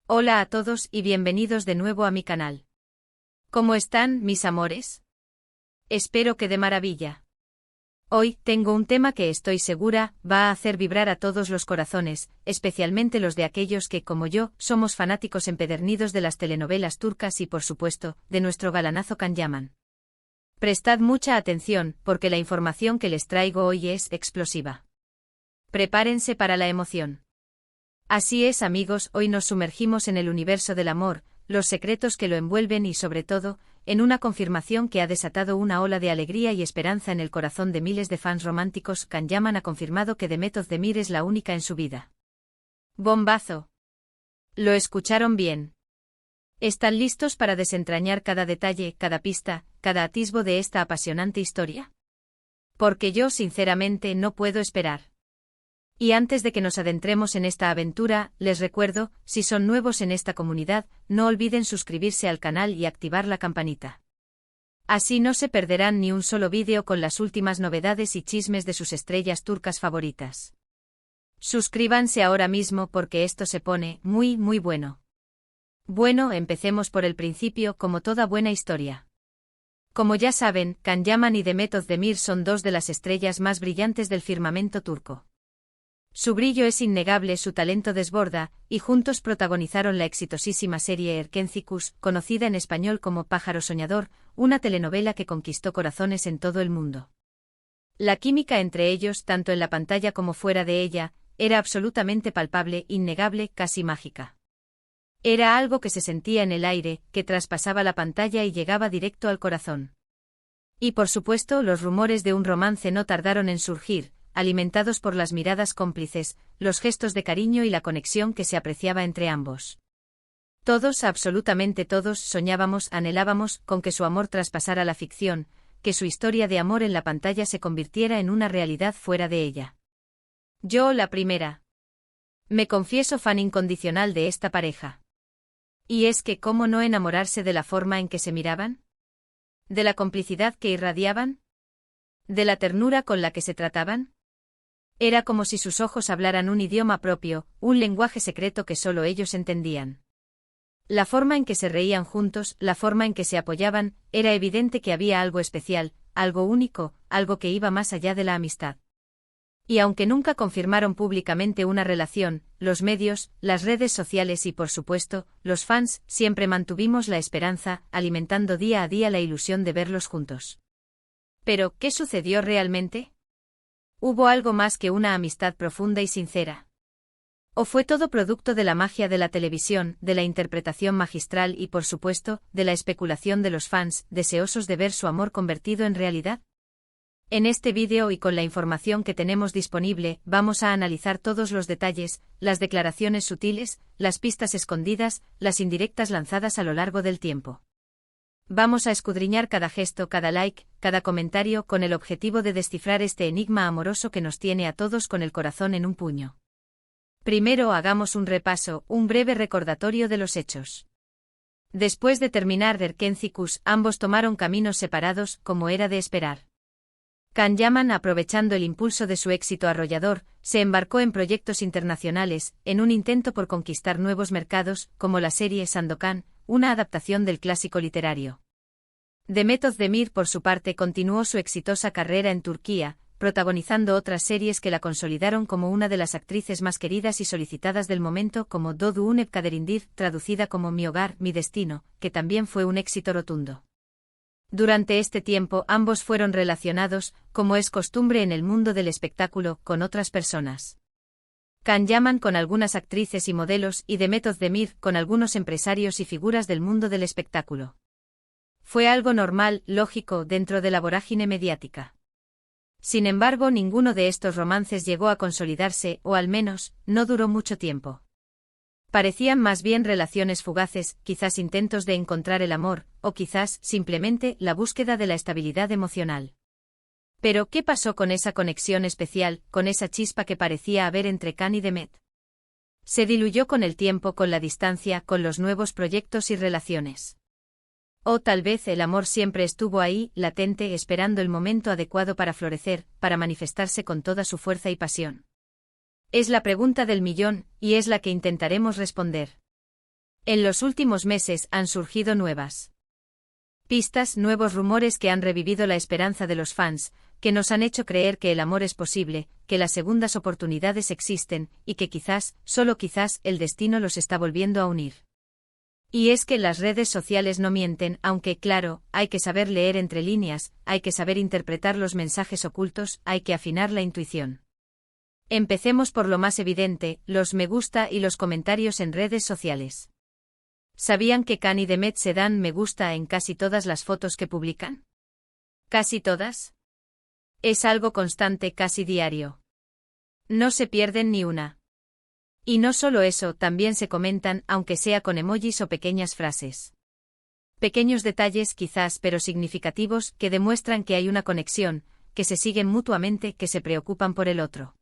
Hola a todos y bienvenidos de nuevo a mi canal. ¿Cómo están, mis amores? Espero que de maravilla. Hoy tengo un tema que estoy segura va a hacer vibrar a todos los corazones, especialmente los de aquellos que, como yo, somos fanáticos empedernidos de las telenovelas turcas y, por supuesto, de nuestro galanazo Can Yaman. Prestad mucha atención, porque la información que les traigo hoy es explosiva. Prepárense para la emoción. Así es, amigos, hoy nos sumergimos en el universo del amor, los secretos que lo envuelven y, sobre todo, en una confirmación que ha desatado una ola de alegría y esperanza en el corazón de miles de fans románticos. Can Yaman ha confirmado que Demet Özdemir es la única en su vida. ¡Bombazo! ¿Lo escucharon bien? ¿Están listos para desentrañar cada detalle, cada pista, cada atisbo de esta apasionante historia? Porque yo, sinceramente, no puedo esperar. Y antes de que nos adentremos en esta aventura, les recuerdo, si son nuevos en esta comunidad, no olviden suscribirse al canal y activar la campanita. Así no se perderán ni un solo vídeo con las últimas novedades y chismes de sus estrellas turcas favoritas. Suscríbanse ahora mismo porque esto se pone muy bueno. Bueno, empecemos por el principio, como toda buena historia. Como ya saben, Can Yaman y Demet Özdemir son dos de las estrellas más brillantes del firmamento turco. Su brillo es innegable, su talento desborda, y juntos protagonizaron la exitosísima serie Erkenzicus, conocida en español como Pájaro Soñador, una telenovela que conquistó corazones en todo el mundo. La química entre ellos, tanto en la pantalla como fuera de ella, era absolutamente palpable, innegable, casi mágica. Era algo que se sentía en el aire, que traspasaba la pantalla y llegaba directo al corazón. Y por supuesto, los rumores de un romance no tardaron en surgir, alimentados por las miradas cómplices, los gestos de cariño y la conexión que se apreciaba entre ambos. Todos, absolutamente todos, soñábamos, anhelábamos con que su amor traspasara la ficción, que su historia de amor en la pantalla se convirtiera en una realidad fuera de ella. Yo, la primera. Me confieso fan incondicional de esta pareja. Y es que, ¿cómo no enamorarse de la forma en que se miraban? ¿De la complicidad que irradiaban? ¿De la ternura con la que se trataban? Era como si sus ojos hablaran un idioma propio, un lenguaje secreto que solo ellos entendían. La forma en que se reían juntos, la forma en que se apoyaban, era evidente que había algo especial, algo único, algo que iba más allá de la amistad. Y aunque nunca confirmaron públicamente una relación, los medios, las redes sociales y, por supuesto, los fans, siempre mantuvimos la esperanza, alimentando día a día la ilusión de verlos juntos. Pero, ¿qué sucedió realmente? ¿Hubo algo más que una amistad profunda y sincera? ¿O fue todo producto de la magia de la televisión, de la interpretación magistral y, por supuesto, de la especulación de los fans, deseosos de ver su amor convertido en realidad? En este vídeo y con la información que tenemos disponible, vamos a analizar todos los detalles, las declaraciones sutiles, las pistas escondidas, las indirectas lanzadas a lo largo del tiempo. Vamos a escudriñar cada gesto, cada like, cada comentario con el objetivo de descifrar este enigma amoroso que nos tiene a todos con el corazón en un puño. Primero hagamos un repaso, un breve recordatorio de los hechos. Después de terminar Erkenzicus, ambos tomaron caminos separados, como era de esperar. Can Yaman, aprovechando el impulso de su éxito arrollador, se embarcó en proyectos internacionales, en un intento por conquistar nuevos mercados, como la serie Sandokan, una adaptación del clásico literario. Demet Özdemir, por su parte, continuó su exitosa carrera en Turquía, protagonizando otras series que la consolidaron como una de las actrices más queridas y solicitadas del momento, como Doğduğun Kaderindir, traducida como Mi hogar, mi destino, que también fue un éxito rotundo. Durante este tiempo ambos fueron relacionados, como es costumbre en el mundo del espectáculo, con otras personas. Can Yaman con algunas actrices y modelos y Demet Özdemir con algunos empresarios y figuras del mundo del espectáculo. Fue algo normal, lógico, dentro de la vorágine mediática. Sin embargo, ninguno de estos romances llegó a consolidarse, o al menos, no duró mucho tiempo. Parecían más bien relaciones fugaces, quizás intentos de encontrar el amor, o quizás, simplemente, la búsqueda de la estabilidad emocional. Pero, ¿qué pasó con esa conexión especial, con esa chispa que parecía haber entre Can y Demet? Se diluyó con el tiempo, con la distancia, con los nuevos proyectos y relaciones. O tal vez el amor siempre estuvo ahí, latente, esperando el momento adecuado para florecer, para manifestarse con toda su fuerza y pasión. Es la pregunta del millón, y es la que intentaremos responder. En los últimos meses han surgido nuevas pistas, nuevos rumores que han revivido la esperanza de los fans, que nos han hecho creer que el amor es posible, que las segundas oportunidades existen, y que quizás, solo quizás, el destino los está volviendo a unir. Y es que las redes sociales no mienten, aunque, claro, hay que saber leer entre líneas, hay que saber interpretar los mensajes ocultos, hay que afinar la intuición. Empecemos por lo más evidente, los me gusta y los comentarios en redes sociales. ¿Sabían que Khan y Demet se dan me gusta en casi todas las fotos que publican? ¿Casi todas? Es algo constante, casi diario. No se pierden ni una. Y no solo eso, también se comentan, aunque sea con emojis o pequeñas frases. Pequeños detalles quizás, pero significativos, que demuestran que hay una conexión, que se siguen mutuamente, que se preocupan por el otro.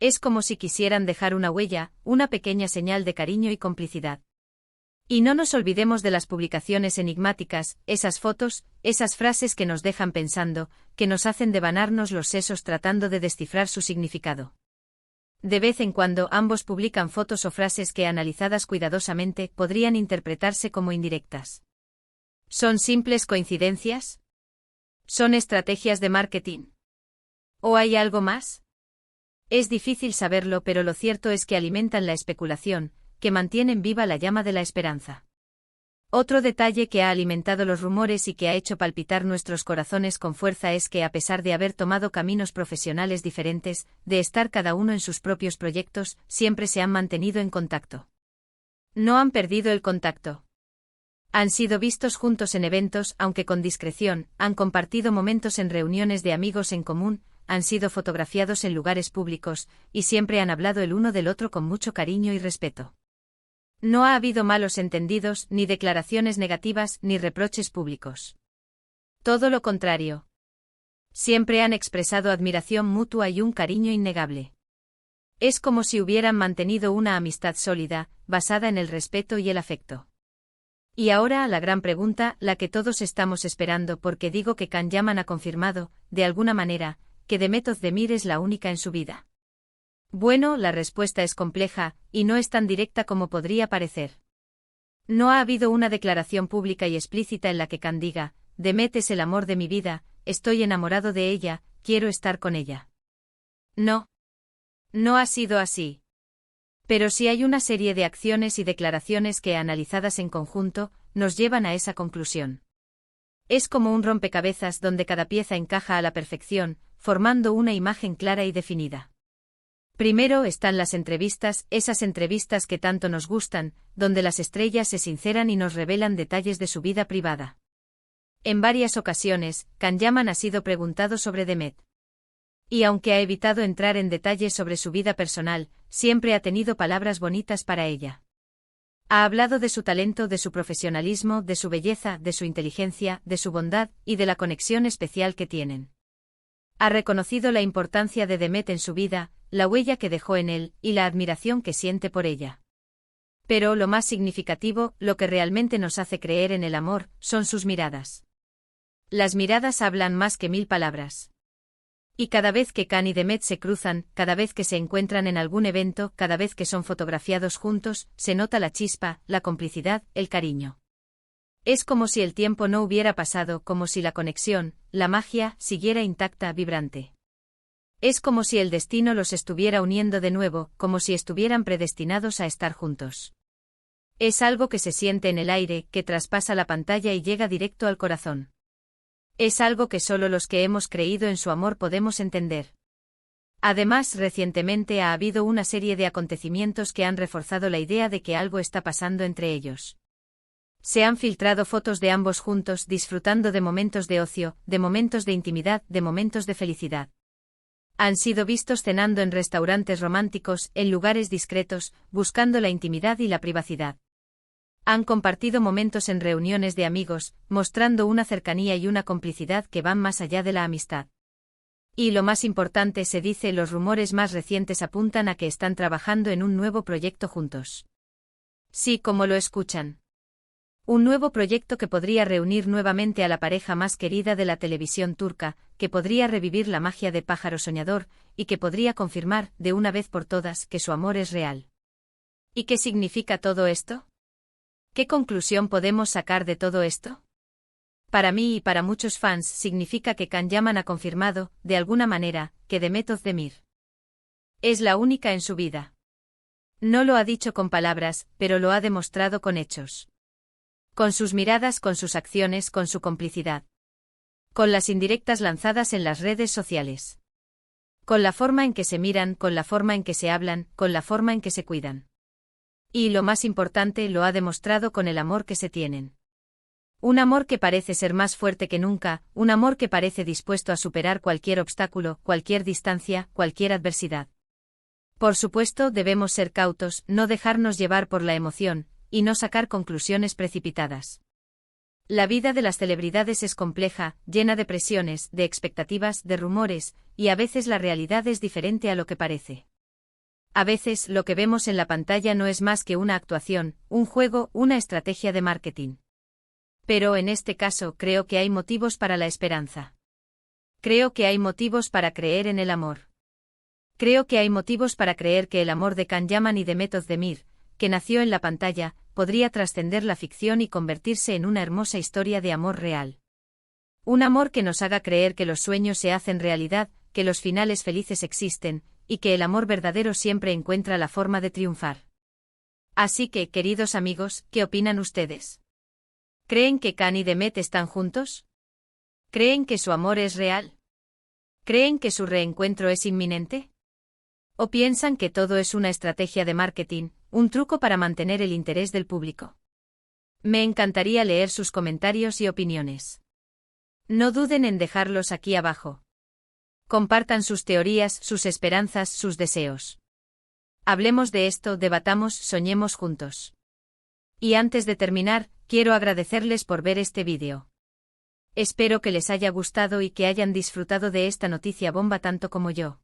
Es como si quisieran dejar una huella, una pequeña señal de cariño y complicidad. Y no nos olvidemos de las publicaciones enigmáticas, esas fotos, esas frases que nos dejan pensando, que nos hacen devanarnos los sesos tratando de descifrar su significado. De vez en cuando ambos publican fotos o frases que, analizadas cuidadosamente, podrían interpretarse como indirectas. ¿Son simples coincidencias? ¿Son estrategias de marketing? ¿O hay algo más? Es difícil saberlo, pero lo cierto es que alimentan la especulación, que mantienen viva la llama de la esperanza. Otro detalle que ha alimentado los rumores y que ha hecho palpitar nuestros corazones con fuerza es que, a pesar de haber tomado caminos profesionales diferentes, de estar cada uno en sus propios proyectos, siempre se han mantenido en contacto. No han perdido el contacto. Han sido vistos juntos en eventos, aunque con discreción, han compartido momentos en reuniones de amigos en común, han sido fotografiados en lugares públicos, y siempre han hablado el uno del otro con mucho cariño y respeto. No ha habido malos entendidos, ni declaraciones negativas, ni reproches públicos. Todo lo contrario. Siempre han expresado admiración mutua y un cariño innegable. Es como si hubieran mantenido una amistad sólida, basada en el respeto y el afecto. Y ahora la gran pregunta, la que todos estamos esperando, porque digo que Can Yaman ha confirmado, de alguna manera, que Demet Özdemir es la única en su vida. Bueno, la respuesta es compleja, y no es tan directa como podría parecer. No ha habido una declaración pública y explícita en la que Can diga, Demet es el amor de mi vida, estoy enamorado de ella, quiero estar con ella. No. No ha sido así. Pero sí hay una serie de acciones y declaraciones que, analizadas en conjunto, nos llevan a esa conclusión. Es como un rompecabezas donde cada pieza encaja a la perfección, formando una imagen clara y definida. Primero están las entrevistas, esas entrevistas que tanto nos gustan, donde las estrellas se sinceran y nos revelan detalles de su vida privada. En varias ocasiones, Can Yaman ha sido preguntado sobre Demet. Y aunque ha evitado entrar en detalles sobre su vida personal, siempre ha tenido palabras bonitas para ella. Ha hablado de su talento, de su profesionalismo, de su belleza, de su inteligencia, de su bondad, y de la conexión especial que tienen. Ha reconocido la importancia de Demet en su vida, la huella que dejó en él, y la admiración que siente por ella. Pero lo más significativo, lo que realmente nos hace creer en el amor, son sus miradas. Las miradas hablan más que 1000 palabras. Y cada vez que Can y Demet se cruzan, cada vez que se encuentran en algún evento, cada vez que son fotografiados juntos, se nota la chispa, la complicidad, el cariño. Es como si el tiempo no hubiera pasado, como si la conexión, la magia, siguiera intacta, vibrante. Es como si el destino los estuviera uniendo de nuevo, como si estuvieran predestinados a estar juntos. Es algo que se siente en el aire, que traspasa la pantalla y llega directo al corazón. Es algo que solo los que hemos creído en su amor podemos entender. Además, recientemente ha habido una serie de acontecimientos que han reforzado la idea de que algo está pasando entre ellos. Se han filtrado fotos de ambos juntos, disfrutando de momentos de ocio, de momentos de intimidad, de momentos de felicidad. Han sido vistos cenando en restaurantes románticos, en lugares discretos, buscando la intimidad y la privacidad. Han compartido momentos en reuniones de amigos, mostrando una cercanía y una complicidad que van más allá de la amistad. Y lo más importante, se dice, los rumores más recientes apuntan a que están trabajando en un nuevo proyecto juntos. Sí, como lo escuchan. Un nuevo proyecto que podría reunir nuevamente a la pareja más querida de la televisión turca, que podría revivir la magia de Pájaro Soñador, y que podría confirmar, de una vez por todas, que su amor es real. ¿Y qué significa todo esto? ¿Qué conclusión podemos sacar de todo esto? Para mí y para muchos fans significa que Can Yaman ha confirmado, de alguna manera, que Demet Özdemir es la única en su vida. No lo ha dicho con palabras, pero lo ha demostrado con hechos. Con sus miradas, con sus acciones, con su complicidad. Con las indirectas lanzadas en las redes sociales. Con la forma en que se miran, con la forma en que se hablan, con la forma en que se cuidan. Y lo más importante, lo ha demostrado con el amor que se tienen. Un amor que parece ser más fuerte que nunca, un amor que parece dispuesto a superar cualquier obstáculo, cualquier distancia, cualquier adversidad. Por supuesto, debemos ser cautos, no dejarnos llevar por la emoción, y no sacar conclusiones precipitadas. La vida de las celebridades es compleja, llena de presiones, de expectativas, de rumores, y a veces la realidad es diferente a lo que parece. A veces lo que vemos en la pantalla no es más que una actuación, un juego, una estrategia de marketing. Pero en este caso creo que hay motivos para la esperanza. Creo que hay motivos para creer en el amor. Creo que hay motivos para creer que el amor de Can Yaman y Demet Özdemir, que nació en la pantalla, podría trascender la ficción y convertirse en una hermosa historia de amor real. Un amor que nos haga creer que los sueños se hacen realidad, que los finales felices existen, y que el amor verdadero siempre encuentra la forma de triunfar. Así que, queridos amigos, ¿qué opinan ustedes? ¿Creen que Can y Demet están juntos? ¿Creen que su amor es real? ¿Creen que su reencuentro es inminente? ¿O piensan que todo es una estrategia de marketing, un truco para mantener el interés del público? Me encantaría leer sus comentarios y opiniones. No duden en dejarlos aquí abajo. Compartan sus teorías, sus esperanzas, sus deseos. Hablemos de esto, debatamos, soñemos juntos. Y antes de terminar, quiero agradecerles por ver este vídeo. Espero que les haya gustado y que hayan disfrutado de esta noticia bomba tanto como yo.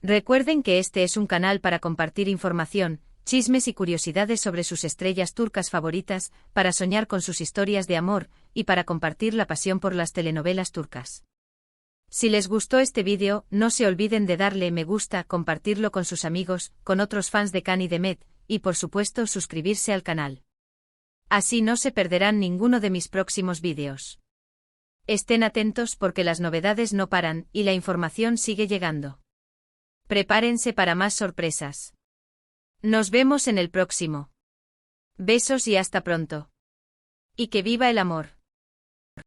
Recuerden que este es un canal para compartir información, chismes y curiosidades sobre sus estrellas turcas favoritas, para soñar con sus historias de amor, y para compartir la pasión por las telenovelas turcas. Si les gustó este vídeo, no se olviden de darle me gusta, compartirlo con sus amigos, con otros fans de Can y Demet, y por supuesto suscribirse al canal. Así no se perderán ninguno de mis próximos vídeos. Estén atentos porque las novedades no paran, y la información sigue llegando. Prepárense para más sorpresas. Nos vemos en el próximo. Besos y hasta pronto. Y que viva el amor.